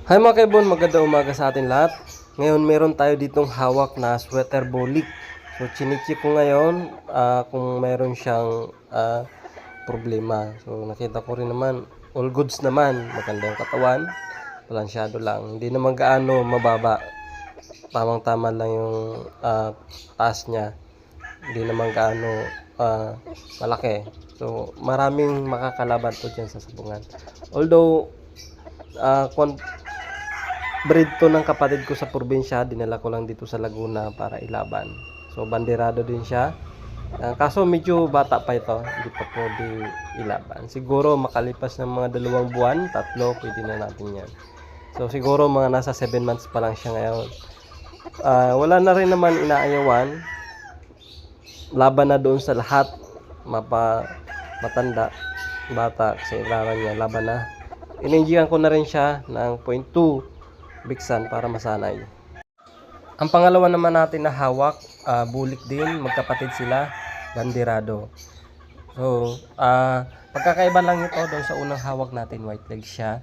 Hi mga kaibon, magandang umaga sa atin lahat. Ngayon meron tayo ditong hawak na sweater bulik. So chinicheck ko ngayon kung meron siyang problema. So nakita ko rin naman, all goods naman. Maganda yung katawan, balansyado lang. Hindi naman gaano mababa. Tamang-tama lang yung taas niya. Hindi naman gaano malaki. So maraming makakalaban to dyan sa sabungan. Although breed to ng kapatid ko sa probinsya, dinala ko lang dito sa Laguna para ilaban. So banderado din siya. Kaso medyo bata pa ito, hindi pa pwede ilaban. Siguro makalipas ng mga 2 buwan, 3, pwede na natin yan. So siguro mga nasa 7 months pa lang siya ngayon. Wala na rin naman inaayawan. Laban na doon sa lahat, matanda, bata, kasi kailangan niya laban na. Ininjihan ko na rin siya ng 0.2 biksan para masanay. Ang pangalawa naman natin na hawak, bulik din, magkapatid sila, banderado. So pagkakaiba lang ito doon sa unang hawak natin, white legs siya.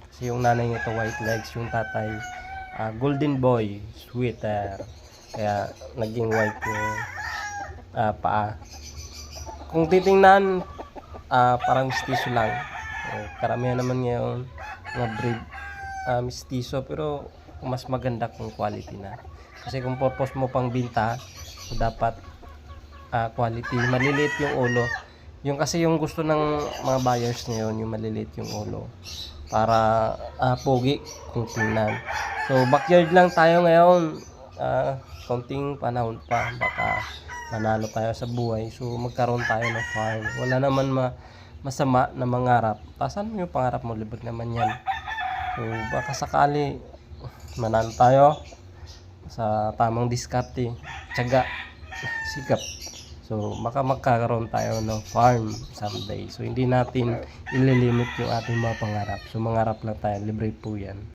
Kasi yung nanay nito white legs, yung tatay golden boy sweater, kaya naging white yung paa. Kung titingnan, parang mistiso lang. Karamihan naman ngayon mga breed mistiso, pero mas maganda kung quality na. Kasi kung purpose mo pang binta, so dapat quality. Maliliit yung ulo. Yung kasi yung gusto ng mga buyers ngayon, yung maliliit yung ulo para pogi kung tingnan. So backyard lang tayo ngayon. Konting panahon pa, baka manalo tayo sa buhay. So magkaroon tayo ng farm. Wala naman masama na mangarap. Tasan mo yung pangarap mo, libre naman yan. So baka sakali manalo tayo sa tamang diskarte, tiyaga, sikap. So baka magkakaroon tayo ng farm someday. So hindi natin ililimit yung ating mga pangarap. So mangarap lang tayo, libre po yan.